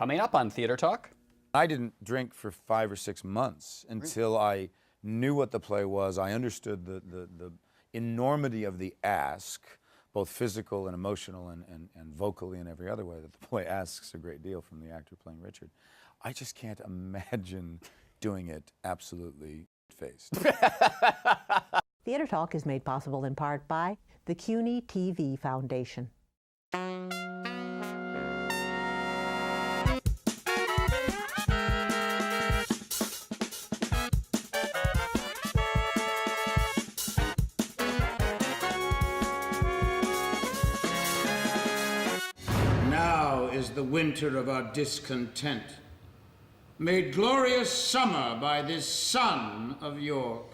Coming up on Theater Talk. I didn't drink for 5 or 6 months until I knew what the play was. I understood the enormity of the ask, both physical and emotional and vocally and every other way that the play asks a great deal from the actor playing Richard. I just can't imagine doing it absolutely faced. Theater Talk is made possible in part by the CUNY TV Foundation. Now is the winter of our discontent, made glorious summer by this son of York.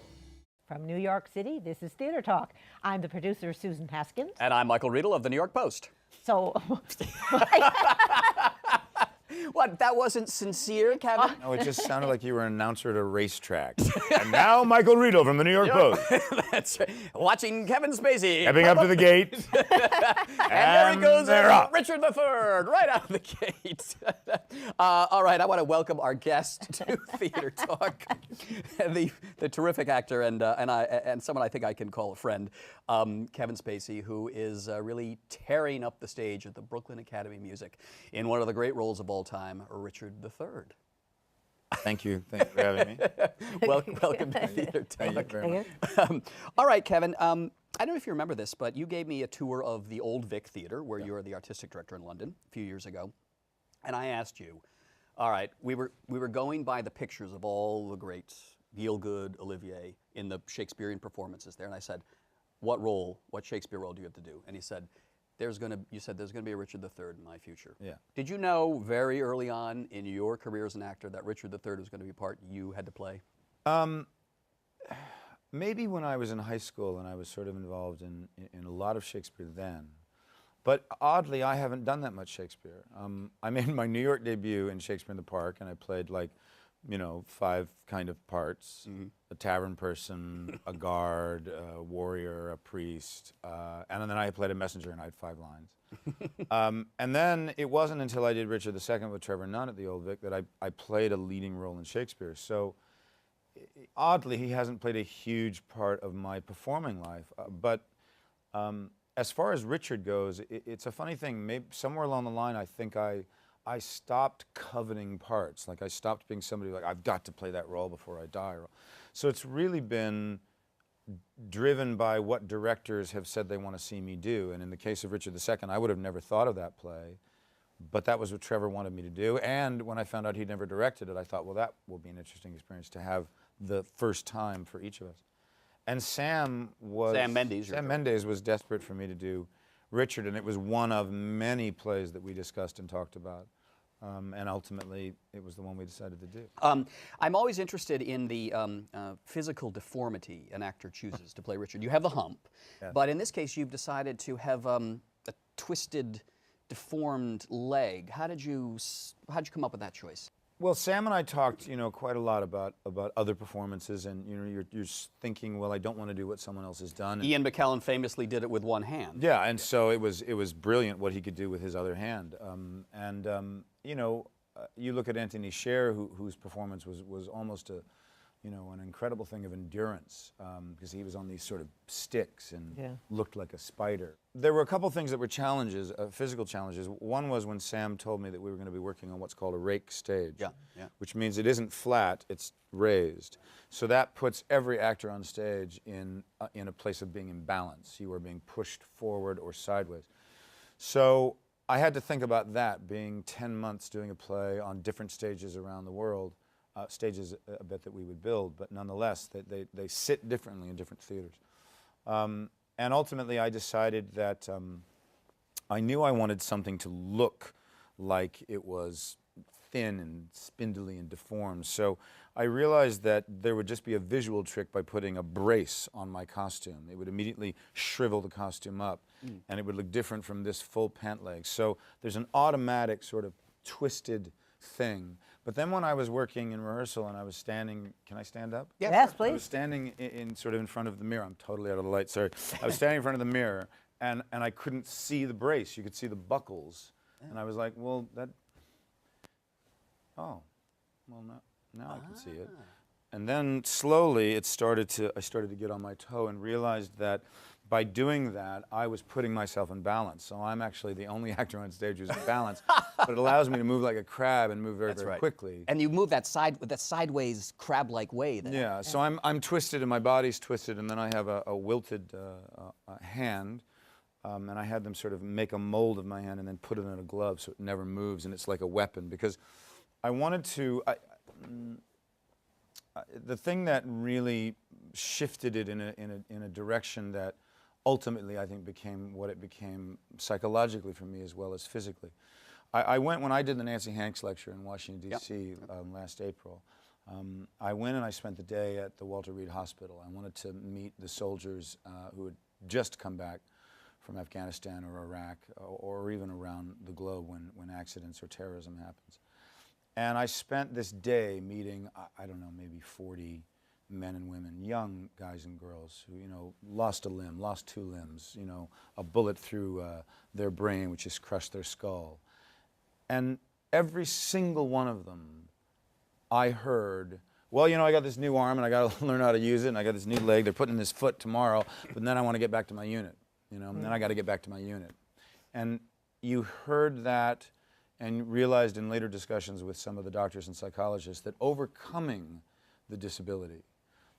From New York City, this is Theater Talk. I'm the producer, Susan Haskins. And I'm Michael Riedel of the New York Post. So, What, that wasn't sincere, Kevin? No, it just sounded like you were an announcer at a racetrack. And now, Michael Riedel from the New York Post. That's right. Watching Kevin Spacey. Stepping up to the gate. And there he goes, they're up. Richard III, right out of the gate. All right, I want to welcome our guest to Theater Talk, the terrific actor and someone I think I can call a friend, Kevin Spacey, who is really tearing up the stage at the Brooklyn Academy of Music in one of the great roles of all time, Richard III. Thank you. Thank you for having me. Welcome to Theater Talk. Thank you very much. All right, Kevin. I don't know if you remember this, but you gave me a tour of the Old Vic Theatre, where you were the artistic director in London a few years ago. And I asked you, all right, we were going by the pictures of all the greats, Gielgud, Olivier, in the Shakespearean performances there. And I said, what Shakespeare role do you have to do? And he said, there's going to be a Richard III in my future. Yeah. Did you know very early on in your career as an actor that Richard III was going to be a part you had to play? Maybe when I was in high school and I was sort of involved in a lot of Shakespeare then. But oddly, I haven't done that much Shakespeare. I made my New York debut in Shakespeare in the Park, and I played 5 kind of parts. A tavern person, a guard, a warrior, a priest, and then I played a messenger and I had 5 lines. And then it wasn't until I did Richard II with Trevor Nunn at the Old Vic that I played a leading role in Shakespeare. So oddly, he hasn't played a huge part of my performing life. But as far as Richard goes, it's a funny thing. Maybe somewhere along the line, I think I stopped coveting parts. Like I stopped being somebody like, I've got to play that role before I die. So it's really been driven by what directors have said they want to see me do. And in the case of Richard II, I would have never thought of that play, but that was what Trevor wanted me to do. And when I found out he'd never directed it, I thought, well, that will be an interesting experience to have the first time for each of us. And Sam Mendes was desperate for me to do Richard, and it was one of many plays that we discussed and talked about. And ultimately, it was the one we decided to do. I'm always interested in the physical deformity an actor chooses to play Richard. You have the hump, Yes. but in this case, you've decided to have a twisted, deformed leg. How'd you come up with that choice? Well, Sam and I talked, quite a lot about other performances, and you're thinking, well, I don't want to do what someone else has done. Ian McKellen famously did it with one hand. Yeah, and so it was brilliant what he could do with his other hand. You look at Anthony Sher, whose performance was almost an incredible thing of endurance, because he was on these sort of sticks and looked like a spider. There were a couple things that were challenges, physical challenges. One was when Sam told me that we were going to be working on what's called a rake stage, which means it isn't flat, it's raised. So that puts every actor on stage in a place of being in balance. You are being pushed forward or sideways. So I had to think about that, being 10 months doing a play on different stages around the world. Stages a bit that we would build, but nonetheless, they sit differently in different theaters. And ultimately, I decided that I knew I wanted something to look like it was thin and spindly and deformed. So I realized that there would just be a visual trick by putting a brace on my costume. It would immediately shrivel the costume up, and it would look different from this full pant leg. So there's an automatic sort of twisted thing. But then when I was working in rehearsal and I was standing, can I stand up? Yeah. Yes, I please. was standing sort of in front of the mirror. I'm totally out of the light, sorry. I was standing in front of the mirror, and I couldn't see the brace. You could see the buckles. And I was like, well, oh, well, now I can see it. And then slowly I started to get on my toe and realized that by doing that, I was putting myself in balance. So I'm actually the only actor on stage who's in balance, but it allows me to move like a crab and move very, very quickly. And you move that sideways crab-like way. Yeah, so I'm twisted and my body's twisted, and then I have a wilted hand, and I had them sort of make a mold of my hand and then put it in a glove so it never moves, and it's like a weapon, because I wanted to, the thing that really shifted it in a direction that ultimately I think became what it became psychologically for me as well as physically. I went, when I did the Nancy Hanks lecture in Washington, D.C. Last April, I went and I spent the day at the Walter Reed Hospital. I wanted to meet the soldiers who had just come back from Afghanistan or Iraq or even around the globe when accidents or terrorism happens. And I spent this day meeting, I don't know, maybe 40 men and women, young guys and girls who, you know, lost a limb, lost 2 limbs, you know, a bullet through their brain which has crushed their skull. And every single one of them, I heard, well, you know, I got this new arm and I got to learn how to use it, and I got this new leg, they're putting this foot tomorrow, but then I want to get back to my unit, you know, and then I got to get back to my unit. And you heard that and realized in later discussions with some of the doctors and psychologists that overcoming the disability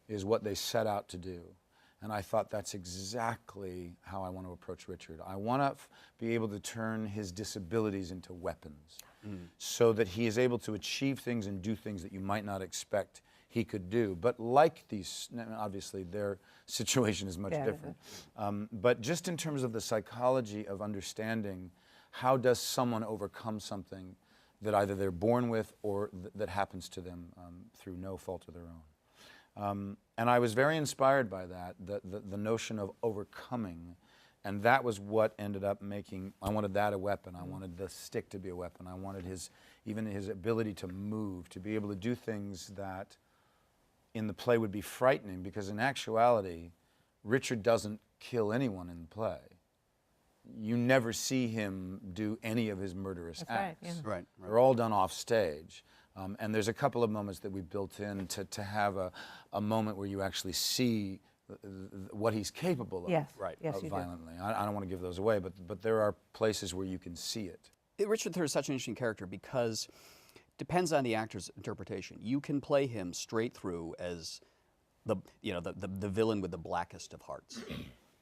is what they set out to do. And I thought that's exactly how I want to approach Richard. I want to be able to turn his disabilities into weapons so that he is able to achieve things and do things that you might not expect he could do. But like these, obviously their situation is much different. But just in terms of the psychology of understanding how does someone overcome something that either they're born with or that happens to them through no fault of their own. And I was very inspired by that, the notion of overcoming. And that was what ended up making, I wanted that a weapon. I wanted the stick to be a weapon. I wanted even his ability to move, to be able to do things that in the play would be frightening, because in actuality, Richard doesn't kill anyone in the play. You never see him do any of his murderous acts. Right. They're all done off stage. And there's a couple of moments that we built in to have a moment where you actually see what he's capable of, Yes, you violently. I don't want to give those away, but there are places where you can see it. Richard Thur is such an interesting character because it depends on the actor's interpretation. You can play him straight through as the villain with the blackest of hearts.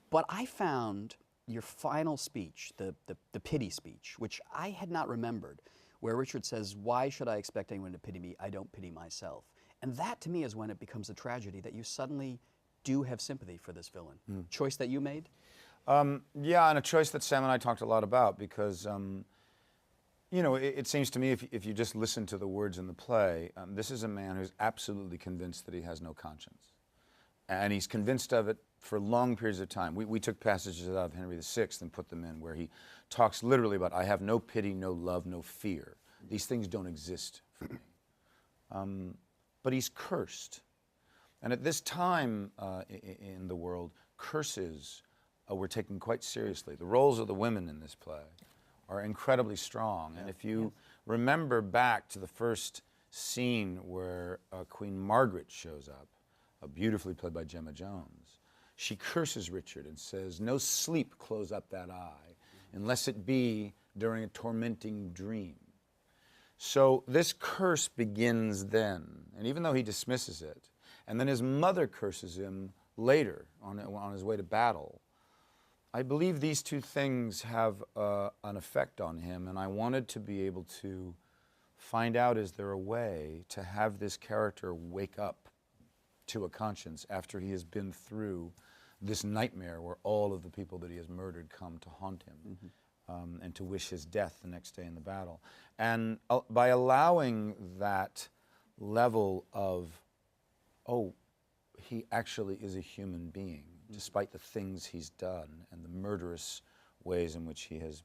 But I found your final speech, the pity speech, which I had not remembered, where Richard says, "Why should I expect anyone to pity me? I don't pity myself." And that, to me, is when it becomes a tragedy, that you suddenly do have sympathy for this villain. Choice that you made? Yeah, and a choice that Sam and I talked a lot about, because you know, it seems to me if you just listen to the words in the play, this is a man who's absolutely convinced that he has no conscience. And he's convinced of it for long periods of time. We took passages out of Henry VI and put them in where he talks literally about, I have no pity, no love, no fear. These things don't exist for me. But he's cursed. And at this time in the world, curses were taken quite seriously. The roles of the women in this play are incredibly strong. And if you remember back to the first scene where Queen Margaret shows up, beautifully played by Gemma Jones, she curses Richard and says, "No sleep close up that eye, unless it be during a tormenting dream." So this curse begins then, and even though he dismisses it, and then his mother curses him later on his way to battle, I believe these two things have an effect on him, and I wanted to be able to find out, is there a way to have this character wake up to a conscience after he has been through this nightmare where all of the people that he has murdered come to haunt him and to wish his death the next day in the battle. And by allowing that level of, oh, he actually is a human being, despite the things he's done and the murderous ways in which he has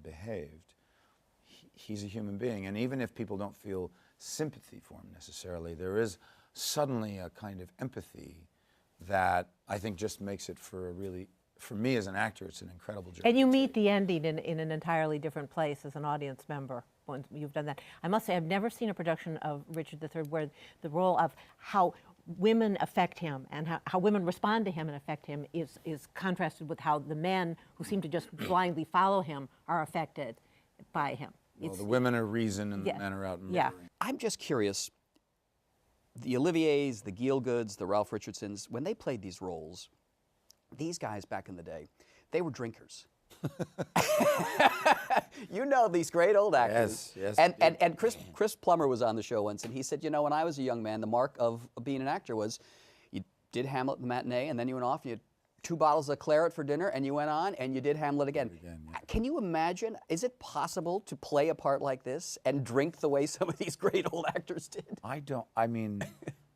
behaved, he's a human being. And even if people don't feel sympathy for him necessarily, there is suddenly a kind of empathy that I think just makes it for me as an actor, it's an incredible journey. And you meet the ending in an entirely different place as an audience member. when you've done that. I must say, I've never seen a production of Richard III where the role of how women affect him and how women respond to him and affect him is contrasted with how the men who seem to just blindly follow him are affected by him. Well, the women are reason and Yeah. the men are out murdering. Yeah. I'm just curious, the Oliviers, the Gielguds, the Ralph Richardsons, when they played these roles, these guys back in the day, they were drinkers. You know these great old actors. Yes, And Chris Plummer was on the show once, and he said, you know, when I was a young man, the mark of being an actor was you did Hamlet in the matinee, and then you went off, and you had 2 bottles of claret for dinner, and you went on, and you did Hamlet again. Can you imagine, is it possible to play a part like this and drink the way some of these great old actors did? I mean,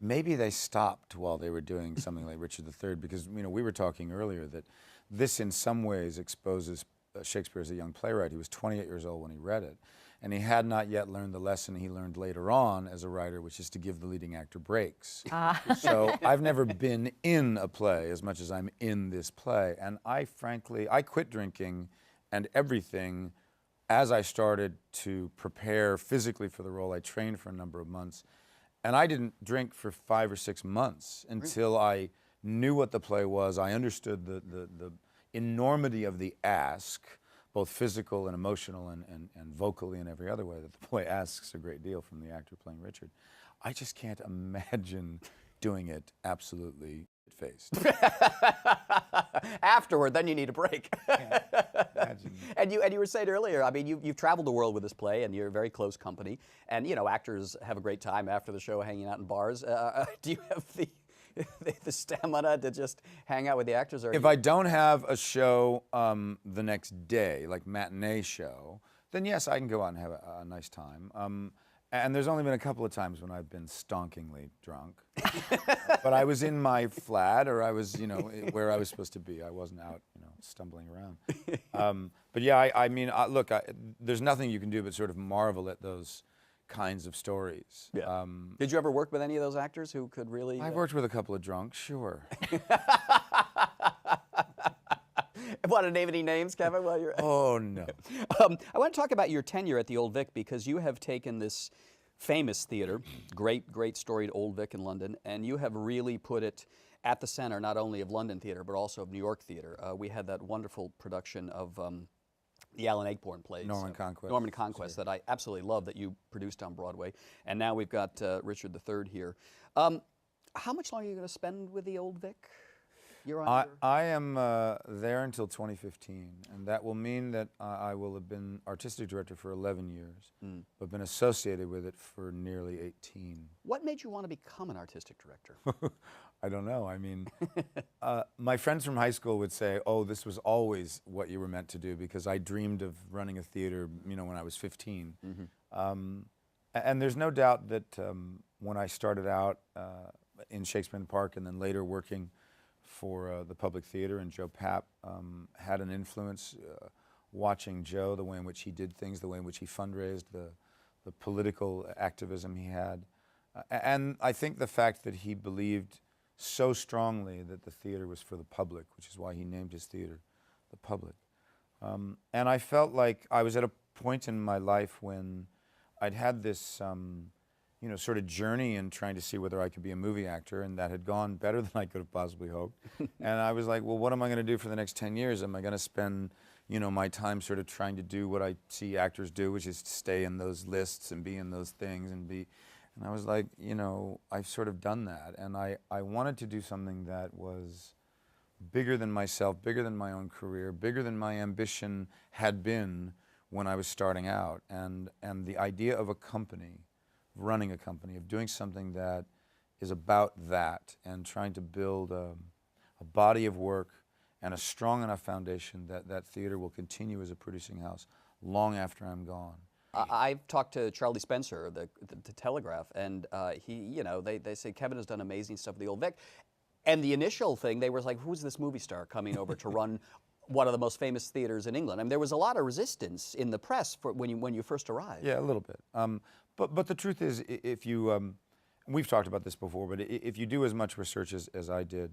maybe they stopped while they were doing something like Richard III, because, you know, we were talking earlier that this in some ways exposes Shakespeare as a young playwright. He was 28 years old when he read it, and he had not yet learned the lesson he learned later on as a writer, which is to give the leading actor breaks. So I've never been in a play as much as I'm in this play, and I quit drinking and everything as I started to prepare physically for the role. I trained for a number of months, and I didn't drink for 5 or 6 months until I knew what the play was. I understood the enormity of the ask, both physical and emotional and vocally and every other way that the play asks a great deal from the actor playing Richard. I just can't imagine doing it absolutely faced. Afterward, then you need a break. Can't imagine. And you were saying earlier, I mean, you've traveled the world with this play, and you're a very close company. And, you know, actors have a great time after the show hanging out in bars. Do you have the stamina to just hang out with the actors? Or If I don't have a show the next day, like matinee show, then yes, I can go out and have a nice time. And there's only been a couple of times when I've been stonkingly drunk. But I was in my flat, or I was, you know, where I was supposed to be. I wasn't out, you know, stumbling around. But yeah, I mean, look, there's nothing you can do but sort of marvel at those kinds of stories. Yeah. Did you ever work with any of those actors who could really? I've worked with a couple of drunks, sure. Want to name any names, Kevin? While you're Oh, no. I want to talk about your tenure at the Old Vic, because you have taken this famous theater, great storied Old Vic in London, and you have really put it at the center not only of London theater but also of New York theater. We had that wonderful production of the Alan Ayckbourn plays. Norman Conquest. Norman Conquest, that I absolutely love, that you produced on Broadway. And now we've got Richard III here. How much longer are you going to spend with the Old Vic? I am there until 2015, and that will mean that I will have been artistic director for 11 years, but been associated with it for nearly 18. What made you want to become an artistic director? I don't know. I mean, my friends from high school would say, oh, this was always what you were meant to do, because I dreamed of running a theater, you know, when I was 15. And there's no doubt that when I started out in Shakespeare in the Park, and then later working for the Public Theater, and Joe Papp had an influence, watching Joe, the way in which he did things, the way in which he fundraised, the political activism he had. And I think the fact that he believed so strongly that the theater was for the public, which is why he named his theater the Public. And I felt like I was at a point in my life when I'd had this you know, sort of journey in trying to see whether I could be a movie actor, and that had gone better than I could have possibly hoped. And I was like, well, what am I going to do for the next 10 years? Am I going to spend, you know, my time sort of trying to do what I see actors do, which is to stay in those lists and be in those things and be, and I was like, you know, I've sort of done that, and I wanted to do something that was bigger than myself, bigger than my own career, bigger than my ambition had been when I was starting out, and the idea of a company, running a company, of doing something that is about that, and trying to build a body of work and a strong enough foundation that that theater will continue as a producing house long after I'm gone. I've talked to Charlie Spencer, the Telegraph, and he, you know, they say Kevin has done amazing stuff at the Old Vic. And the initial thing, they were like, who's this movie star coming over to run one of the most famous theaters in England? I mean, there was a lot of resistance in the press for when you first arrived. Yeah, a little bit. But the truth is, if you, we've talked about this before, but if you do as much research as I did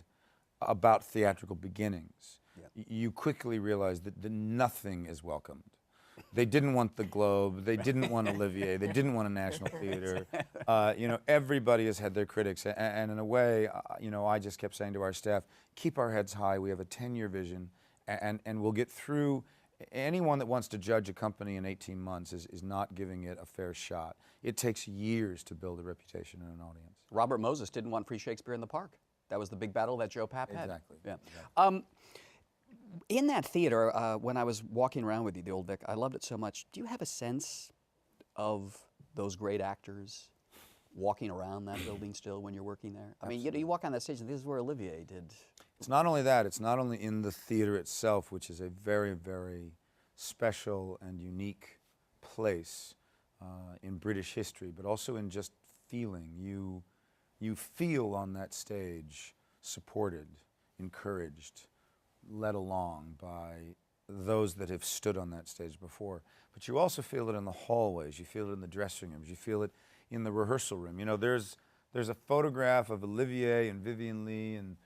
about theatrical beginnings, you quickly realize that nothing is welcomed. They didn't want the Globe. They didn't want Olivier. They didn't want a National Theater. You know, everybody has had their critics, and in a way, you know, I just kept saying to our staff, keep our heads high. We have a 10-year vision, and we'll get through. Anyone that wants to judge a company in 18 months is not giving it a fair shot. It takes years to build a reputation in an audience. Robert Moses didn't want free Shakespeare in the Park. That was the big battle that Joe Papp had. Exactly. Yeah. Exactly. In that theater, when I was walking around with you, the Old Vic, I loved it so much. Do you have a sense of those great actors walking around that building still when you're working there? I mean, you walk on that stage and this is where Olivier did. It's not only that, it's not only in the theater itself, which is a very, very special and unique place in British history, but also in just feeling. You feel on that stage supported, encouraged, led along by those that have stood on that stage before. But you also feel it in the hallways, you feel it in the dressing rooms, you feel it in the rehearsal room. You know, there's a photograph of Olivier and Vivien Leigh and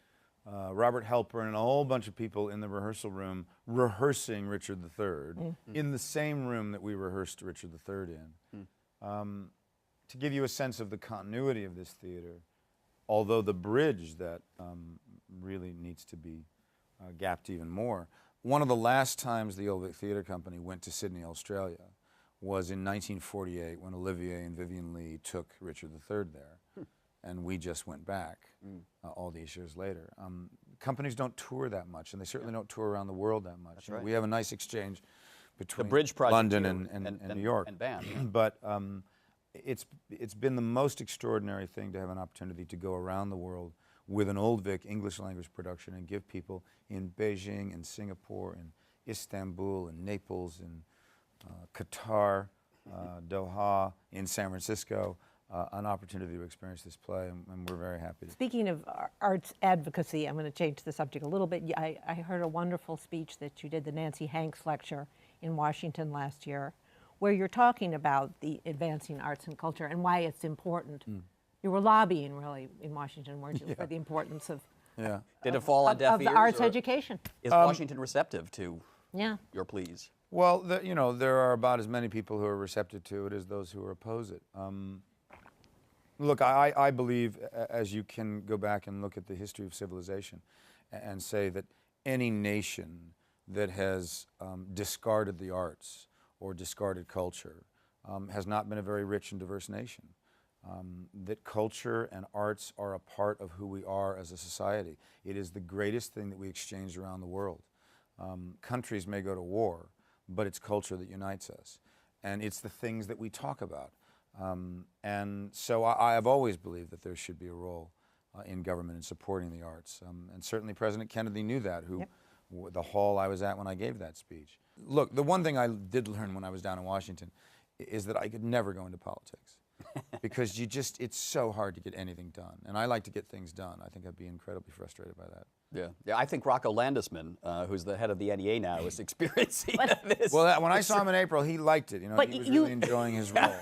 Robert Halpern and a whole bunch of people in the rehearsal room rehearsing Richard III in the same room that we rehearsed Richard III in. To give you a sense of the continuity of this theater, although the bridge that really needs to be gapped even more. One of the last times the Old Vic Theatre Company went to Sydney, Australia was in 1948 when Olivier and Vivien Leigh took Richard III there. And we just went back all these years later. Companies don't tour that much, and they certainly don't tour around the world that much. That's right. We have a nice exchange between The Bridge Project London here and New York. And BAM. But it's been the most extraordinary thing to have an opportunity to go around the world with an Old Vic English language production and give people in Beijing and Singapore and Istanbul and Naples and Qatar, Doha, in San Francisco, an opportunity to experience this play, and we're very happy. Speaking of arts advocacy, I'm going to change the subject a little bit. I heard a wonderful speech that you did, the Nancy Hanks lecture in Washington last year, where you're talking about the advancing arts and culture and why it's important. You were lobbying, really, in Washington, weren't you, for the importance of, Did it fall on deaf of ears? the arts or education? Is Washington receptive to Yeah. your pleas? Well, you know, there are about as many people who are receptive to it as those who oppose it. Look, I believe, as you can go back and look at the history of civilization and say that any nation that has discarded the arts or discarded culture has not been a very rich and diverse nation. That culture and arts are a part of who we are as a society. It is the greatest thing that we exchange around the world. Countries may go to war, but it's culture that unites us. And it's the things that we talk about. And so I have always believed that there should be a role in government in supporting the arts. And certainly President Kennedy knew that, the hall I was at when I gave that speech. Look, the one thing I did learn when I was down in Washington is that I could never go into politics. Because it's so hard to get anything done. And I like to get things done. I think I'd be incredibly frustrated by that. Yeah. I think Rocco Landisman, who's the head of the NEA now, is experiencing this. Well, when I saw him in April, he liked it. You know, But he was you- really enjoying his role.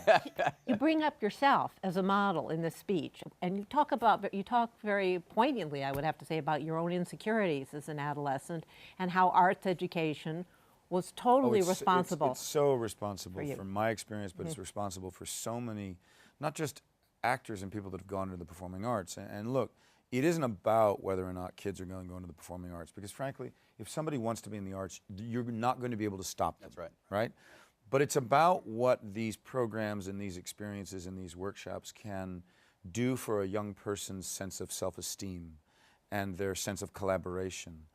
You bring up yourself as a model in this speech, and you talk very poignantly, I would have to say, about your own insecurities as an adolescent and how arts education was totally responsible. It's so responsible for you. from my experience, but it's responsible for so many, not just actors and people that have gone into the performing arts. And look, it isn't about whether or not kids are going to go into the performing arts, because frankly, if somebody wants to be in the arts, you're not going to be able to stop them. That's right. Right? But it's about what these programs and these experiences and these workshops can do for a young person's sense of self-esteem and their sense of collaboration,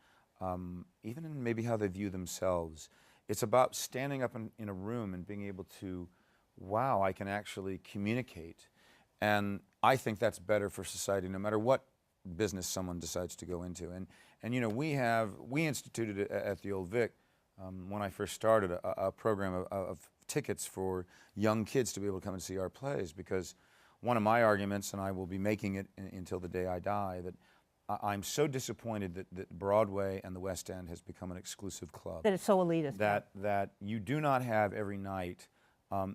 even in maybe how they view themselves. It's about standing up in a room and being able to, wow, I can actually communicate. And I think that's better for society, no matter what business someone decides to go into. And you know, we instituted at the Old Vic, when I first started, a program of tickets for young kids to be able to come and see our plays, because one of my arguments, and I will be making it until the day I die, that I'm so disappointed that Broadway and the West End has become an exclusive club. That it's so elitist. That you do not have every night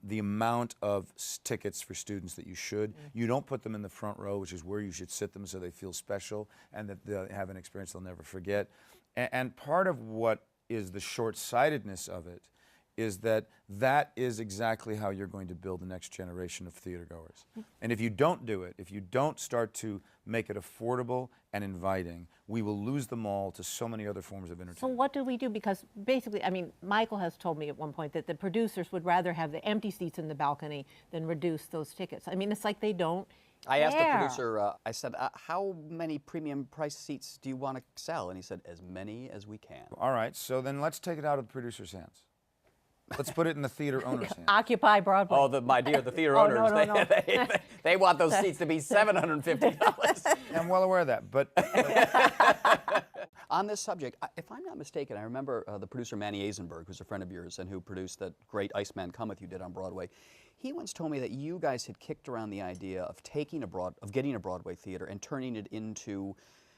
the amount of tickets for students that you should. You don't put them in the front row, which is where you should sit them so they feel special and that they'll have an experience they'll never forget. And part of what is the short-sightedness of it is that that is exactly how you're going to build the next generation of theater goers. And if you don't do it, if you don't start to make it affordable and inviting, we will lose them all to so many other forms of So entertainment. what do we do? Because basically, I mean, Michael has told me at one point that the producers would rather have the empty seats in the balcony than reduce those tickets. I mean, it's like they don't I asked the care. producer, I said, how many premium price seats do you want to sell? And he said, as many as we can. All right, so then let's take it out of the producer's hands. Let's put it in the theater owner's hands. Occupy Broadway. Oh, my dear, the theater Oh, no, owners, no, no. they want those seats to be $750. I'm well aware of that, but On this subject, if I'm not mistaken, I remember the producer Manny Azenberg, who's a friend of yours and who produced that great Iceman Cometh you did on Broadway. He once told me that you guys had kicked around the idea of getting a Broadway theater and turning it into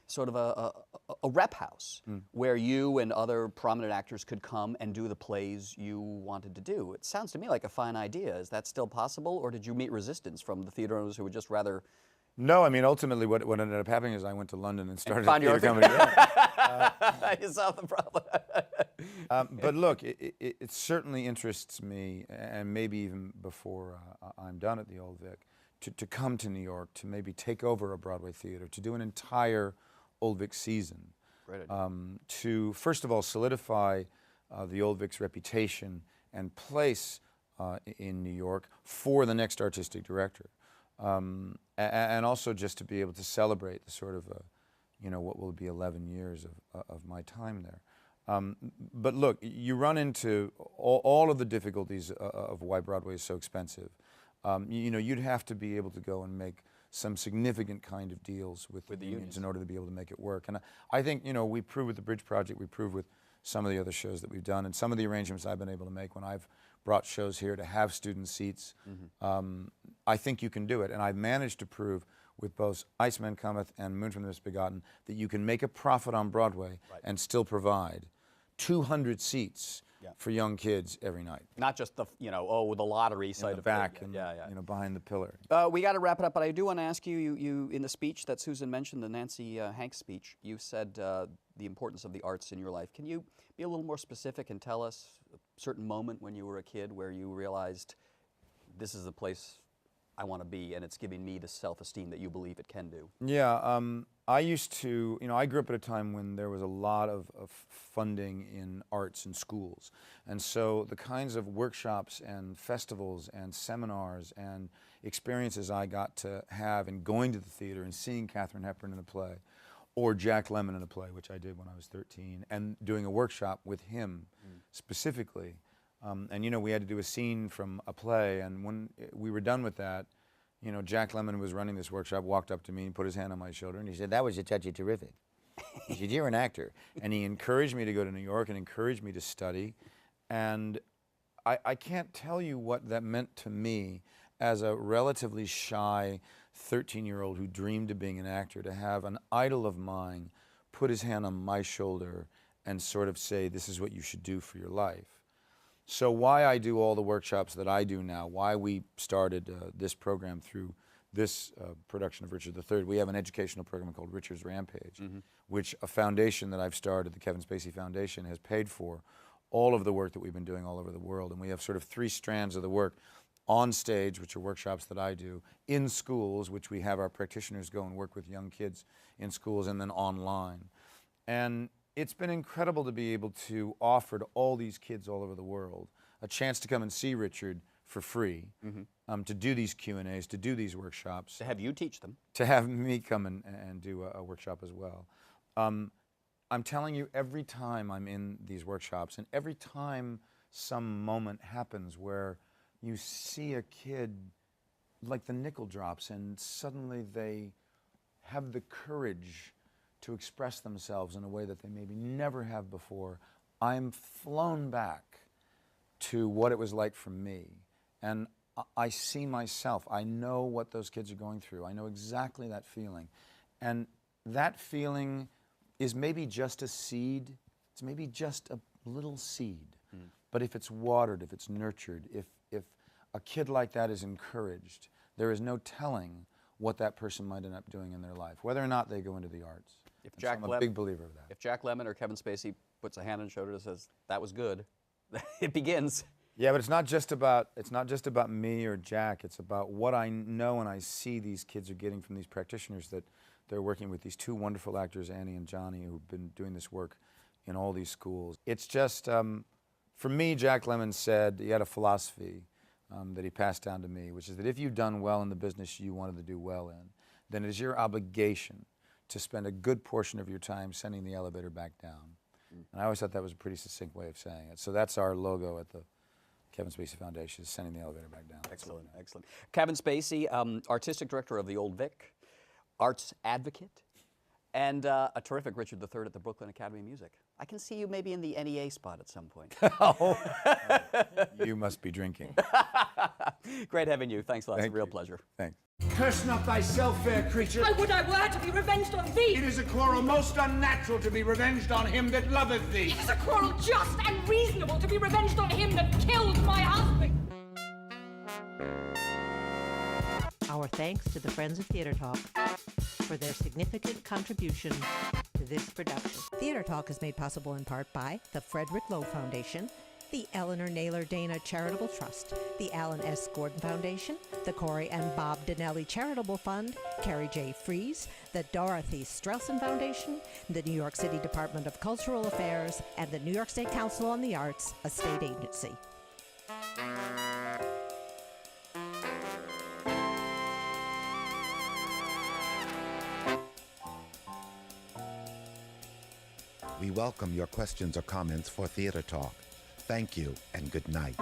sort of a rep house where you and other prominent actors could come and do the plays you wanted to do. It sounds to me like a fine idea. Is that still possible, or did you meet resistance from the theater owners who would just rather? no, I mean, ultimately what ended up happening is I went to London and started found a your theater own company. You solved the problem. But look, it certainly interests me, and maybe even before I'm done at the Old Vic, to come to New York, to maybe take over a Broadway theater, to do an entire Old Vic season, Great idea. to first of all solidify the Old Vic's reputation and place in New York for the next artistic director, and also just to be able to celebrate the sort of, what will be 11 years of my time there. But look, you run into all of the difficulties of why Broadway is so expensive. You'd have to be able to go and make some significant kind of deals with the unions in order to be able to make it work. And I think, we proved with the Bridge Project, we proved with some of the other shows that we've done, and some of the arrangements I've been able to make when I've brought shows here to have student seats. I think you can do it, and I've managed to prove with both Iceman Cometh and Moon from the Misbegotten that you can make a profit on Broadway and still provide 200 seats for young kids every night. Not just the, the lottery side In the of back, things. and behind the pillar. We got to wrap it up, but I do want to ask you, you in the speech that Susan mentioned, the Nancy Hanks speech, you said the importance of the arts in your life. Can you be a little more specific and tell us a certain moment when you were a kid where you realized this is the place I want to be, and it's giving me the self-esteem that you believe it can do? Yeah, I used to, I grew up at a time when there was a lot of funding in arts in schools. And so the kinds of workshops and festivals and seminars and experiences I got to have in going to the theater and seeing Katharine Hepburn in a play, or Jack Lemmon in a play, which I did when I was 13, and doing a workshop with him specifically. And we had to do a scene from a play, and when we were done with that, Jack Lemmon was running this workshop, walked up to me and put his hand on my shoulder, and he said, "That was a touchy terrific." He said, "You're an actor." And he encouraged me to go to New York and encouraged me to study. And I can't tell you what that meant to me as a relatively shy 13-year-old who dreamed of being an actor, to have an idol of mine put his hand on my shoulder and sort of say, "This is what you should do for your life." So why I do all the workshops that I do now, why we started this program through this production of Richard III, we have an educational program called Richard's Rampage, which a foundation that I've started, the Kevin Spacey Foundation, has paid for all of the work that we've been doing all over the world. And we have sort of 3 strands of the work: on stage, which are workshops that I do; in schools, which we have our practitioners go and work with young kids in schools; and then online. And it's been incredible to be able to offer to all these kids all over the world a chance to come and see Richard for free, to do these Q&As, to do these workshops. To have you teach them. To have me come and do a workshop as well. I'm telling you, every time I'm in these workshops, and every time some moment happens where you see a kid, like the nickel drops, and suddenly they have the courage to express themselves in a way that they maybe never have before, I'm flown back to what it was like for me. And I see myself. I know what those kids are going through. I know exactly that feeling. And that feeling is maybe just a seed. It's maybe just a little seed. But if it's watered, if it's nurtured, if a kid like that is encouraged, there is no telling what that person might end up doing in their life, whether or not they go into the arts. If Jack I'm a big believer of that. If Jack Lemmon or Kevin Spacey puts a hand on his shoulder and says, "That was good," it begins. Yeah, but it's not just about me or Jack. It's about what I know and I see these kids are getting from these practitioners that they're working with, these two wonderful actors, Annie and Johnny, who've been doing this work in all these schools. It's just, for me, Jack Lemmon said, he had a philosophy that he passed down to me, which is that if you've done well in the business you wanted to do well in, then it is your obligation to spend a good portion of your time sending the elevator back down. And I always thought that was a pretty succinct way of saying it. So that's our logo at the Kevin Spacey Foundation, is sending the elevator back down. Excellent, excellent. Kevin Spacey, artistic director of the Old Vic, arts advocate, and a terrific Richard III at the Brooklyn Academy of Music. I can see you maybe in the NEA spot at some point. You must be drinking. Great having you. Thanks a lot. It's a Thank real you. pleasure. Thanks. Curse not thyself, fair creature. I would I were to be revenged on thee! It is a quarrel most unnatural to be revenged on him that loveth thee. It is a quarrel just and reasonable to be revenged on him that killed my husband! Our thanks to the Friends of Theater Talk for their significant contribution to this production. Theater Talk is made possible in part by the Frederick Lowe Foundation, the Eleanor Naylor Dana Charitable Trust, the Alan S. Gordon Foundation, the Corey and Bob Donnelly Charitable Fund, Carrie J. Fries, the Dorothy Strelson Foundation, the New York City Department of Cultural Affairs, and the New York State Council on the Arts, a state agency. We welcome your questions or comments for Theater Talk. Thank you and good night.